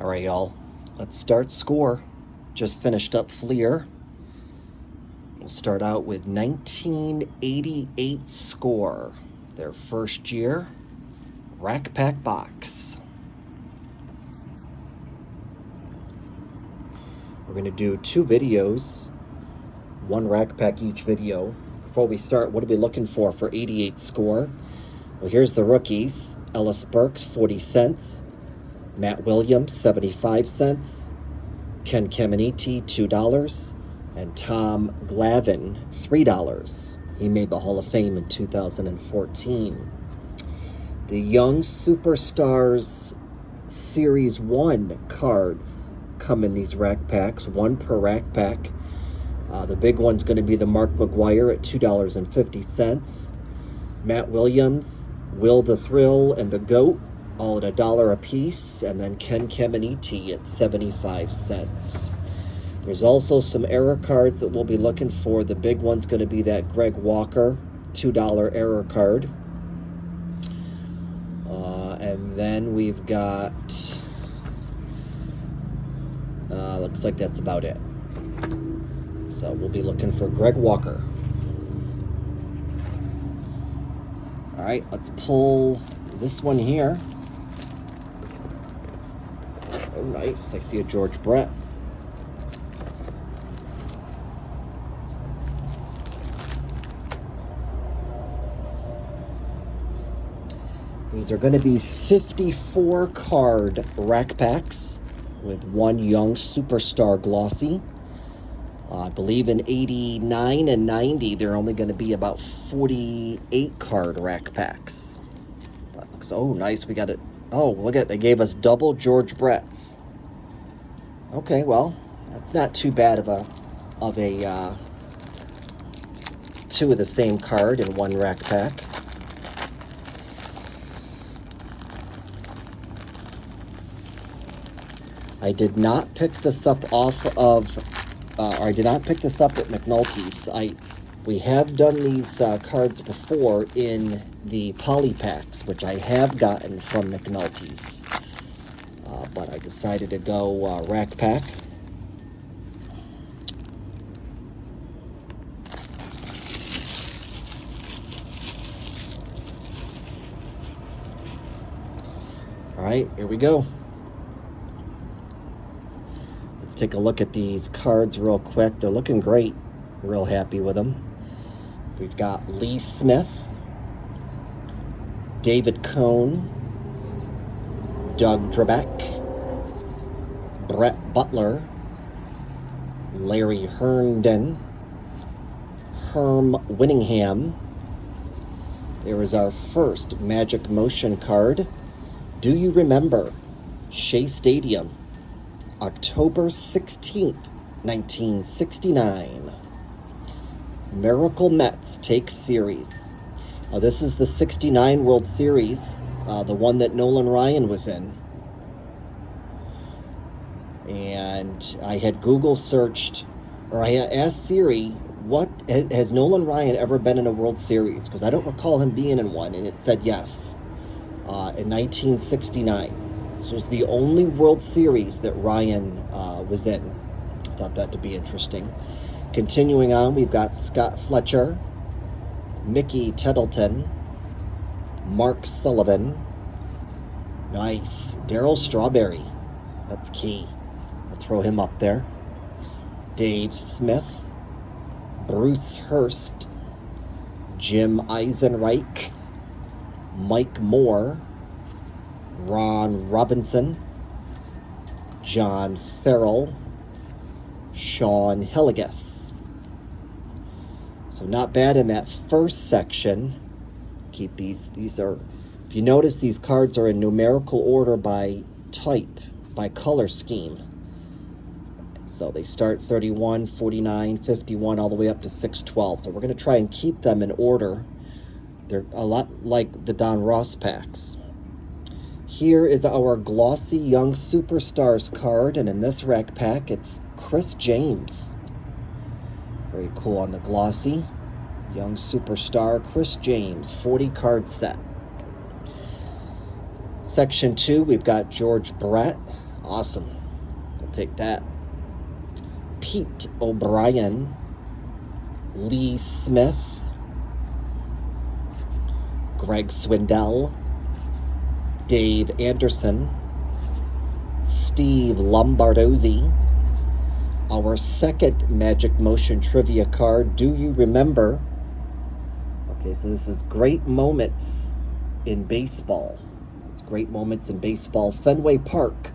All right, y'all. Let's start score. Just finished up Fleer. We'll start out with 1988 score. Their first year. Rack Pack box. We're going to do 2 videos. 1 rack pack each video. Before we start, what are we looking for 88 score? Well, here's the rookies. Ellis Burks, 40 cents. Matt Williams, 75 cents. Ken Caminiti, $2. And Tom Glavine, $3. He made the Hall of Fame in 2014. The Young Superstars Series 1 cards come in these rack packs, 1 per rack pack. The big one's going to be the Mark McGwire at $2.50. Matt Williams, Will the Thrill, and the GOAT, all at $1 a piece. And then Ken Caminiti at 75 cents. There's also some error cards that we'll be looking for. The big one's going to be that Greg Walker $2 error card. And then we've got, looks like that's about it. So we'll be looking for Greg Walker. All right, let's pull this one here. Oh, nice. I see a George Brett. These are going to be 54 card rack packs with 1 Young Superstar glossy. I believe in 89 and 90, they're only going to be about 48 card rack packs. That looks, oh, nice. We got it. Oh, look at, they gave us double George Bretts. Okay, well, that's not too bad of a 2 of the same card in 1 rack pack. I did not pick this up off of, I did not pick this up at McNulty's. We have done these cards before in the poly packs, which I have gotten from McNulty's. But I decided to go rack pack. All right, here we go. Let's take a look at these cards real quick. They're looking great. Real happy with them. We've got Lee Smith, David Cone, Doug Drabek, Brett Butler, Larry Herndon, Herm Winningham. There is our first Magic Motion card. Do you remember Shea Stadium? October 16th, 1969. Miracle Mets take series. This is the 69 World Series, the one that Nolan Ryan was in. And I had Google searched, or I had asked Siri, what has Nolan Ryan ever been in a World Series? Because I don't recall him being in one, and it said yes, in 1969. This was the only World Series that Ryan was in. Thought that to be interesting. Continuing on, we've got Scott Fletcher, Mickey Tettleton, Mark Sullivan. Nice. Darryl Strawberry. That's key. I'll throw him up there. Dave Smith, Bruce Hurst, Jim Eisenreich, Mike Moore, Ron Robinson, John Farrell, Sean Hilligus. So not bad in that first section. Keep these are, if you notice, these cards are in numerical order by type, by color scheme. So they start 31, 49, 51, all the way up to 612. So we're going to try and keep them in order. They're a lot like the Don Ross packs. Here is our glossy Young Superstars card, and in this rack pack, it's Chris James. Very cool on the glossy. Young Superstar Chris James, 40 card set. Section 2, we've got George Brett, Awesome. We'll take that. Pete O'Brien, Lee Smith, Greg Swindell, Dave Anderson, Steve Lombardozzi. Our second Magic Motion trivia card, do you remember? Okay, so this is great moments in baseball. It's great moments in baseball. Fenway Park,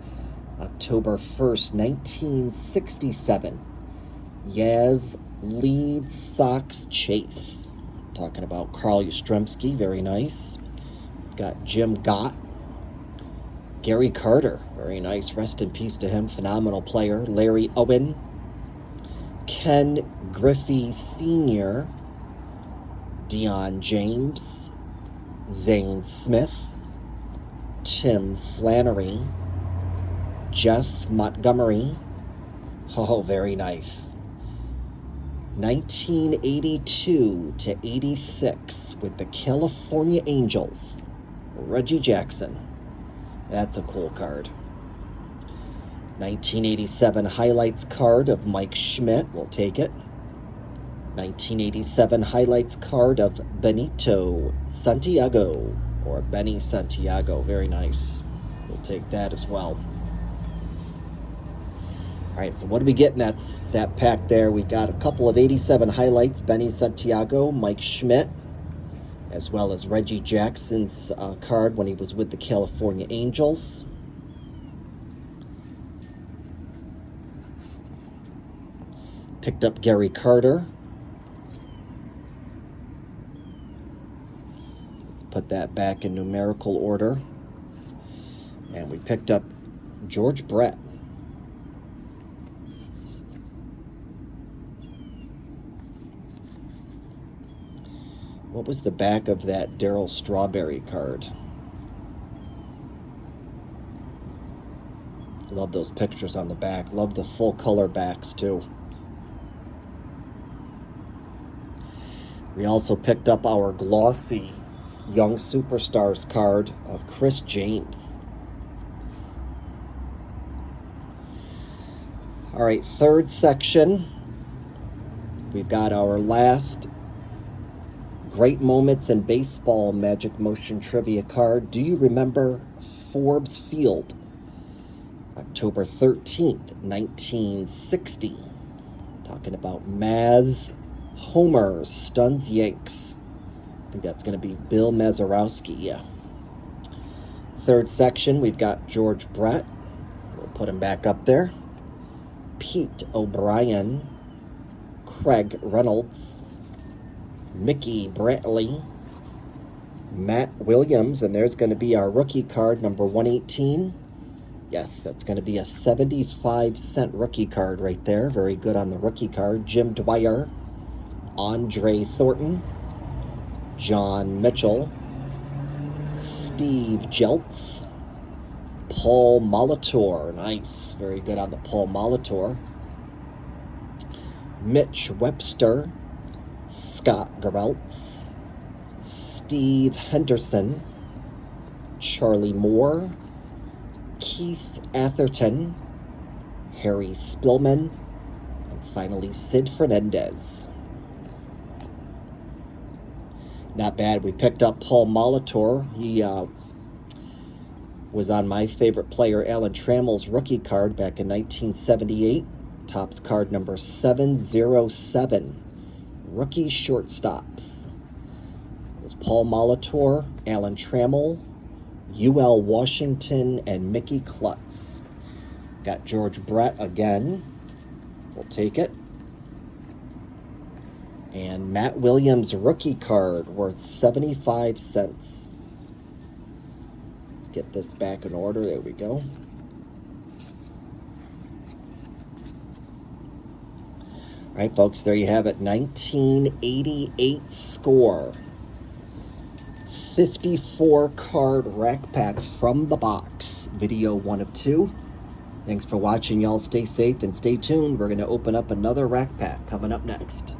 October 1st, 1967. Yaz leads Sox chase. Talking about Carl Yastrzemski, very nice. Got Jim Gott. Gary Carter, very nice. Rest in peace to him. Phenomenal player. Larry Owen. Ken Griffey Sr. Dion James. Zane Smith. Tim Flannery. Jeff Montgomery. Oh, very nice. 1982 to 86 with the California Angels. Reggie Jackson. That's a cool card. 1987 highlights card of Mike Schmidt. We'll take it. 1987 highlights card of Benito Santiago, or Benny Santiago. Very nice. We'll take that as well. All right, so what do we get in that pack there? We got a couple of 87 highlights, Benny Santiago, Mike Schmidt, as well as Reggie Jackson's card when he was with the California Angels. Picked up Gary Carter. Let's put that back in numerical order. And we picked up George Brett. What was the back of that Darryl Strawberry card? Love those pictures on the back. Love the full color backs too. We also picked up our glossy Young Superstars card of Chris James. All right, third section. We've got our last Great Moments in Baseball Magic Motion trivia card. Do you remember Forbes Field? October 13th, 1960. Talking about Maz Homer stuns Yanks. I think that's going to be Bill Mazeroski, yeah. Third section, we've got George Brett. We'll put him back up there. Pete O'Brien. Craig Reynolds. Mickey Brantley, Matt Williams, and there's going to be our rookie card, number 118. Yes, that's going to be a 75-cent rookie card right there. Very good on the rookie card. Jim Dwyer, Andre Thornton, John Mitchell, Steve Jeltz, Paul Molitor. Nice. Very good on the Paul Molitor. Mitch Webster, Scott Geraltz, Steve Henderson, Charlie Moore, Keith Atherton, Harry Spillman, and finally Sid Fernandez. Not bad. We picked up Paul Molitor. He was on my favorite player, Alan Trammell's rookie card back in 1978. Topps card number 707. Rookie shortstops. It was Paul Molitor, Alan Trammell, UL Washington, and Mickey Klutz. Got George Brett again. We'll take it. And Matt Williams rookie card worth 75 cents. Let's get this back in order. There we go. All right, folks, there you have it. 1988 score. 54 card rack pack from the box. Video 1 of 2. Thanks for watching, y'all. Stay safe and stay tuned. We're going to open up another rack pack coming up next.